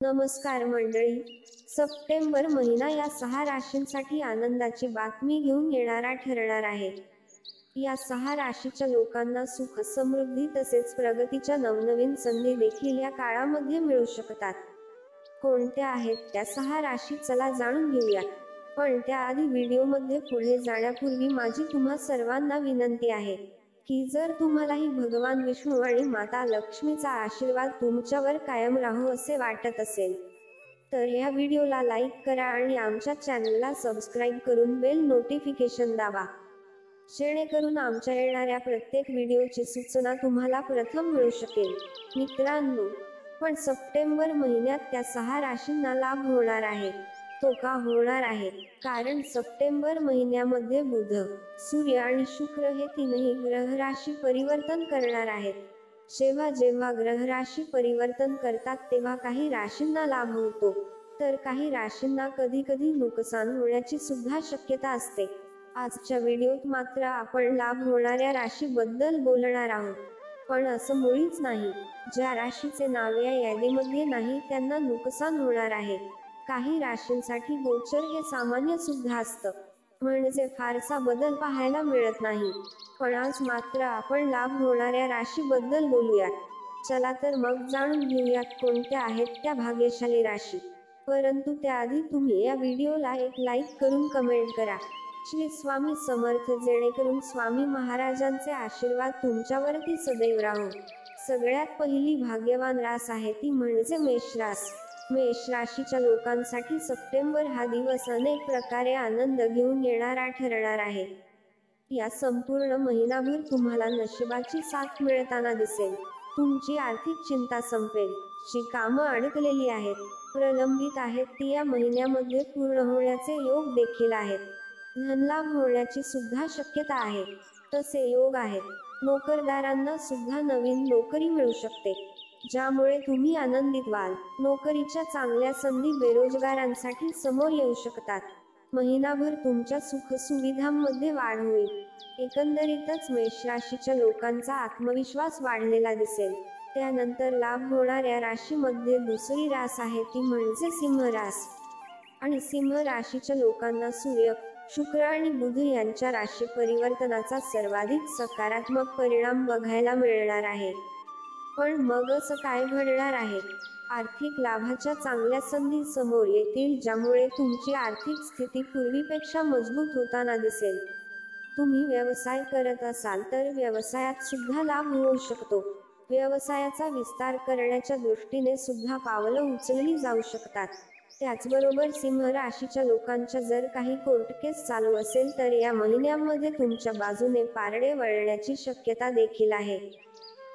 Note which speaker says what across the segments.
Speaker 1: नमस्कार मंडळी, सप्टेंबर महिना या 6 राशींसाठी आनंदाची बातमी घेऊन येणारा ठरणार आहे. या 6 राशीच्या लोकांना सुख, समृद्धी तसेच प्रगतीच्या नवनवीन संधी देखील या काळामध्ये मिळू शकतात. कोणत्या आहेत त्या 6 राशी, चला जाणून घेऊया. पण त्याआधी व्हिडिओमध्ये पुढे जाण्यापूर्वी माझी तुम्हा सर्वांना विनंती आहे की जर तुम्हालाही भगवान विष्णू आणि माता लक्ष्मीचा आशीर्वाद तुमच्यावर कायम राहो असे वाटत असेल तर या व्हिडिओला लाईक करा आणि आमच्या चॅनलला सबस्क्राईब करून बेल नोटिफिकेशन दाबा, जेणेकरून आमच्या येणाऱ्या प्रत्येक व्हिडिओची सूचना तुम्हाला प्रथम मिळू शकेल. मित्रांनो, पण सप्टेंबर महिन्यात त्या 6 राशींना लाभ होणार आहे. तो का होणार आहे? कारण सप्टेंबर महिन्यामध्ये बुध, सूर्य आणि शुक्र हे तीनही ग्रह राशी परिवर्तन करणार आहेत. जेव्हा जेव्हा ग्रह राशी परिवर्तन करतात तेव्हा काही राशींना लाभ होतो, तर काही राशींना कधी कधी नुकसान होण्याची सुद्धा शक्यता असते. आजच्या व्हिडिओत मात्र आपण लाभ होणाऱ्या राशीबद्दल बोलणार आहोत. पण असं मुळीच नाही. ज्या राशीचे नाव या यादीमध्ये नाही त्यांना नुकसान होणार आहे. काही राशींसाठी गोचर हे सामान्य सुद्धा असतं, म्हणजे फारसा बदल पाहायला मिळत नाही. पण आज मात्र आपण लाभ होणाऱ्या राशीबद्दल बोलूयात. चला तर मग जाणून घेऊयात कोणत्या आहेत त्या भाग्यशाली राशी. परंतु त्याआधी तुम्ही या व्हिडिओला एक लाईक करून कमेंट करा. श्री स्वामी समर्थ, जेणेकरून स्वामी महाराजांचे आशीर्वाद तुमच्यावरती सदैव राहो. सगळ्यात पहिली भाग्यवान रास आहे ती म्हणजे मेष रास. मेष राशीच्या लोकांसाठी सप्टेंबर हा दिवस अनेक प्रकारे आनंद घेऊन येणारा ठरणार आहे. या संपूर्ण महिनाभर तुम्हाला नशिबाची साथ मिळताना दिसेल. तुमची आर्थिक चिंता संपेल. जी कामं अडकलेली आहेत, प्रलंबित आहेत ती या महिन्यामध्ये पूर्ण होण्याचे योग देखील आहेत. धनलाभ होण्याची सुद्धा शक्यता आहे. तसे योग आहेत. नोकरदारांना सुद्धा नवीन नोकरी मिळू शकते, ज्यामुळे तुम्ही आनंदित व्हाल. नोकरीच्या चांगल्या संधी बेरोजगारांसाठी समोर येऊ शकतात. महिनाभर तुमच्या सुखसुविधांमध्ये वाढ होईल. एकंदरीतच मेष राशीच्या लोकांचा आत्मविश्वास वाढलेला दिसेल. त्यानंतर लाभ होणाऱ्या राशीमध्ये दुसरी रास आहे ती म्हणजे सिंह रास. आणि सिंह राशीच्या लोकांना सूर्य, शुक्र आणि बुध यांच्या राशी परिवर्तनाचा सर्वाधिक सकारात्मक परिणाम बघायला मिळणार आहे. पण मग असं काय घडणार आहे? आर्थिक लाभाच्या चांगल्या संधी समोर येतील, ज्यामुळे तुमची आर्थिक स्थिती पूर्वीपेक्षा मजबूत होताना दिसेल. तुम्ही व्यवसाय करत असाल तर व्यवसायात सुद्धा लाभ होऊ शकतो. व्यवसायाचा विस्तार करण्याच्या दृष्टीने सुद्धा पावलं उचलली जाऊ शकतात. त्याचबरोबर सिंह राशीच्या लोकांच्या जर काही कोर्ट केस चालू असेल तर या महिन्यामध्ये तुमच्या बाजूने पारडे वळण्याची शक्यता देखील आहे.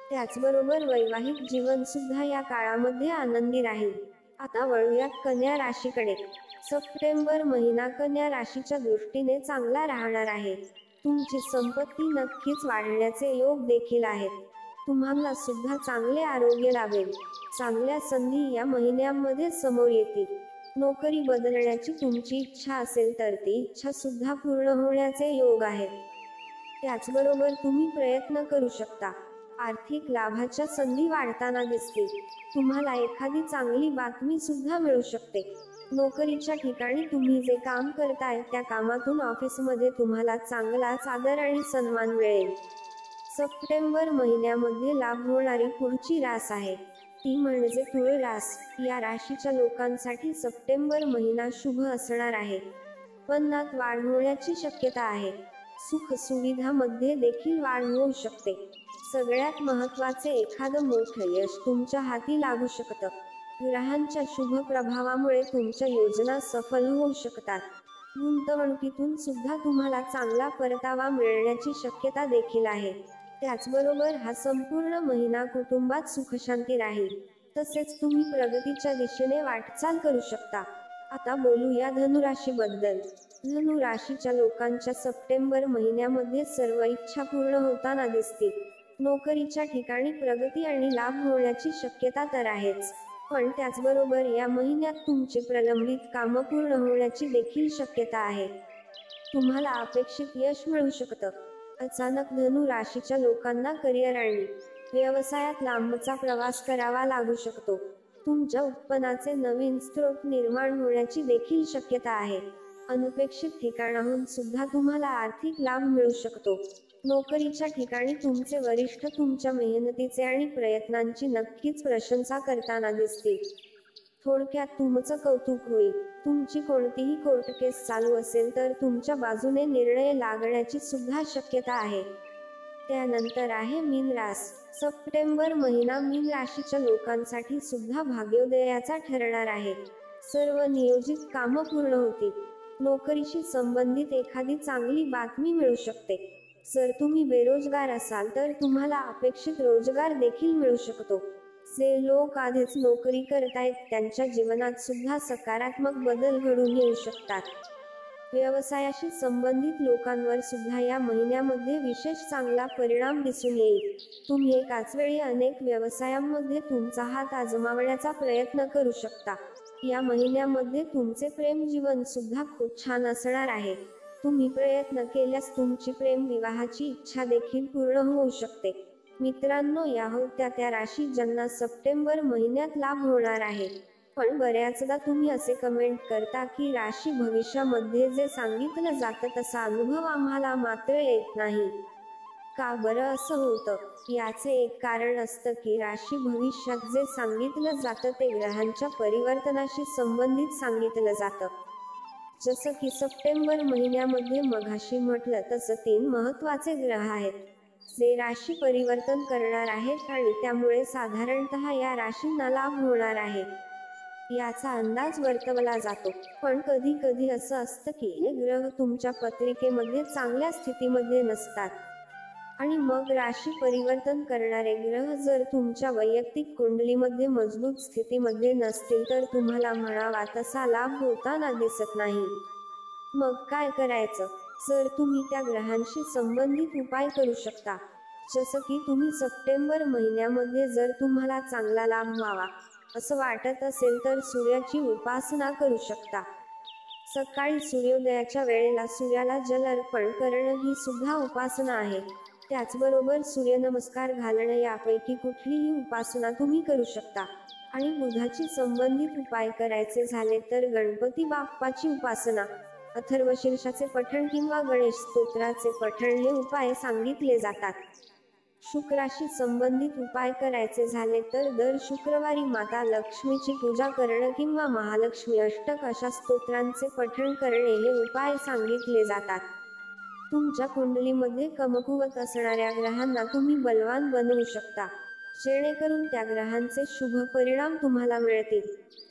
Speaker 1: त्याचबरोबर वैवाहिक जीवन सुद्धा या काळामध्ये आनंदी राहील. आता वळूयात कन्या राशीकडे. सप्टेंबर महिना कन्या राशीच्या दृष्टीने चांगला राहणार आहे. तुमची संपत्ती नक्कीच वाढण्याचे योग देखील आहेत. तुम्हाला सुद्धा चांगले आरोग्य लाभेल. चांगल्या संधी या महिन्यामध्ये समोर येतील. नोकरी बदलण्याची तुमची इच्छा असेल तर ती इच्छा सुद्धा पूर्ण होण्याचे योग आहेत. त्याचबरोबर तुम्ही प्रयत्न करू शकता. आर्थिक लाभाच्या संधी वाढताना दिसतील. तुम्हाला एखादी चांगली बातमी सुद्धा मिळू शकते. नोकरीच्या ठिकाणी तुम्ही जे काम करताय त्या कामातून ऑफिसमध्ये तुम्हाला चांगलाच आदर आणि सन्मान मिळेल. सप्टेंबर महिन्यामध्ये लाभ होणारी पुढची रास आहे ती म्हणजे तुळ रास. या राशीच्या लोकांसाठी सप्टेंबर महिना शुभ असणार आहे. उत्पन्नात वाढ होण्याची शक्यता आहे. सुख सुविधामध्ये देखील वाढ होऊ शकते. सगळ्यात महत्त्वाचे, एखादं मोठं यश तुमच्या हाती लागू शकतं. ग्रहांच्या शुभ प्रभावामुळे तुमच्या योजना सफल होऊ शकतात. गुंतवणुकीतून सुद्धा तुम्हाला चांगला परतावा मिळण्याची शक्यता देखील आहे. त्याचबरोबर हा संपूर्ण महिना कुटुंबात सुखशांती राहील. तसेच तुम्ही प्रगतीच्या दिशेने वाटचाल करू शकता. आता बोलूया धनुराशीबद्दल. धनु राशीच्या लोकांच्या सप्टेंबर महिन्यामध्ये सर्व इच्छा पूर्ण होताना दिसतील. नोकरीच्या ठिकाणी प्रगती आणि लाभ होण्याची शक्यता तर आहेच, पण त्याचबरोबर या महिन्यात तुमचे प्रलंबित कामं पूर्ण होण्याची देखील शक्यता आहे. तुम्हाला अपेक्षित यश मिळू शकतं. अचानक धनु राशीच्या लोकांना करिअर आणि व्यवसायात लांबचा प्रवास करावा लागू शकतो. तुमच्या उत्पन्नाचे नवीन स्रोत निर्माण होण्याची देखील शक्यता आहे. अनपेक्षित ठिकाणाहून सुद्धा तुम्हाला आर्थिक लाभ मिळू शकतो. नोकरीच्या ठिकाणी तुमचे वरिष्ठ तुमच्या मेहनतीचे आणि प्रयत्नांची नक्कीच प्रशंसा करताना दिसतील. थोडक्यात तुमचं कौतुक होईल. तुमची कोणतीही कोर्ट केस चालू असेल तर तुमच्या बाजूने निर्णय लागण्याची सुद्धा शक्यता आहे. त्यानंतर आहे मीन रास. सप्टेंबर महिना मीन राशीच्या लोकांसाठी सुद्धा भाग्योदयाचा ठरणार आहे. सर्व नियोजित कामं पूर्ण होतील. नोकरीशी संबंधित एखादी चांगली बातमी मिळू शकते. जर तुम्ही बेरोजगार असाल तर तुम्हाला अपेक्षित रोजगार देखील मिळू शकतो. जे लोक आधीच नोकरी करतायत त्यांच्या जीवनात सुद्धा सकारात्मक बदल घडून येऊ शकतात. व्यवसायाशी संबंधित लोकांवर सुद्धा या महिन्यामध्ये विशेष चांगला परिणाम दिसून येईल. तुम्ही एकाच वेळी अनेक व्यवसायांमध्ये तुमचा हात आजमावण्याचा प्रयत्न करू शकता. या महिन्यामध्ये तुमचे प्रेम जीवन सुद्धा खूप छान असणार आहे. तुम्ही प्रयत्न केल्यास तुमची प्रेम विवाहाची इच्छा देखील पूर्ण होऊ शकते. मित्रांनो, या होत्या त्या राशी ज्यांना सप्टेंबर महिन्यात लाभ होणार आहे. पण बऱ्याचदा तुम्ही असे कमेंट करता की राशी भविष्यामध्ये जे सांगितलं जातं तसा अनुभव आम्हाला मात्र येत नाही. का बरं असं होतं? याचे एक कारण असतं की राशी भविष्यात जे सांगितलं जातं ते ग्रहांच्या परिवर्तनाशी संबंधित सांगितलं जातं. जसं की सप्टेंबर महिन्यामध्ये मघाशी म्हटलं तसं 3 महत्त्वाचे ग्रह आहेत जे राशी परिवर्तन करणार आहेत आणि त्यामुळे साधारणतः या राशींना लाभ होणार आहे याचा अंदाज वर्तवला जातो. पण कधी कधी असं असतं की हे ग्रह तुमच्या पत्रिकेमध्ये चांगल्या स्थितीमध्ये नसतात आणि मग राशी परिवर्तन करणारे ग्रह जर तुमच्या वैयक्तिक कुंडलीमध्ये मजबूत स्थितीमध्ये नसतील तर तुम्हाला म्हणावा तसा लाभ होताना दिसत नाही. मग काय करायचं? जर तुम्ही त्या ग्रहांशी संबंधित उपाय करू शकता. जसं की तुम्ही सप्टेंबर महिन्यामध्ये जर तुम्हाला चांगला लाभ व्हावा असं वाटत असेल तर सूर्याची उपासना करू शकता. सकाळी सूर्योदयाच्या वेळेला सूर्याला जल अर्पण करणं ही सुद्धा उपासना आहे. त्याचबरोबर सूर्यनमस्कार घालणं यापैकी कुठलीही उपासना तुम्ही करू शकता. आणि बुधाची संबंधित उपाय करायचे झाले तर गणपती बाप्पाची उपासना, अथर्वशीर्षाचे पठण किंवा गणेश स्तोत्राचे पठण हे उपाय सांगितले जातात. शुक्राशी संबंधित उपाय करायचे झाले तर दर शुक्रवारी माता लक्ष्मीची पूजा करणं किंवा महालक्ष्मी अष्टक अशा स्तोत्रांचे पठण करणे हे उपाय सांगितले जातात. तुमच्या कुंडलीमध्ये कमकुवत असणाऱ्या ग्रहांना तुम्ही बलवान बनवू शकता जेणेकरून त्या ग्रहांचे शुभ परिणाम तुम्हाला मिळतील.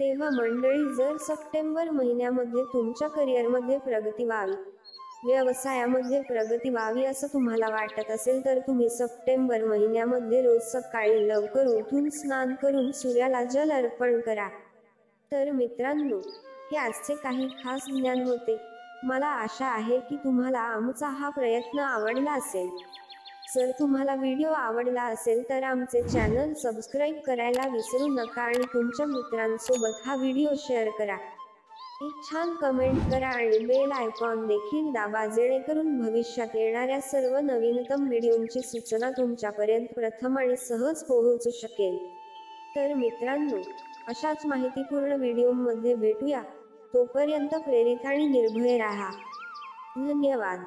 Speaker 1: तेव्हा मंडळी, जर सप्टेंबर महिन्यामध्ये तुमच्या करिअरमध्ये प्रगती व्हावी, व्यवसायामध्ये प्रगती व्हावी असं तुम्हाला वाटत असेल तर तुम्ही सप्टेंबर महिन्यामध्ये रोज सकाळी लवकर उठून स्नान करून सूर्याला जल अर्पण करा. तर मित्रांनो, हे आजचे काही खास ज्ञान होते. मला आशा आहे की तुम्हाला आमचा हा प्रयत्न आवडला असेल. जर तुम्हाला व्हिडिओ आवडला असेल तर आमचे चॅनल सबस्क्राईब करायला विसरू नका आणि तुमच्या मित्रांसोबत हा व्हिडिओ शेअर करा. एक छान कमेंट करा आणि बेल आयकॉन देखील दाबा जेणेकरून भविष्यात येणाऱ्या सर्व नवीनतम व्हिडिओंची सूचना तुमच्यापर्यंत प्रथम आणि सहज पोहोचू शकेल. तर मित्रांनो, अशाच माहितीपूर्ण व्हिडिओमध्ये भेटूया. तोपर्यंत प्रेरित आणि निर्भय राहा. धन्यवाद.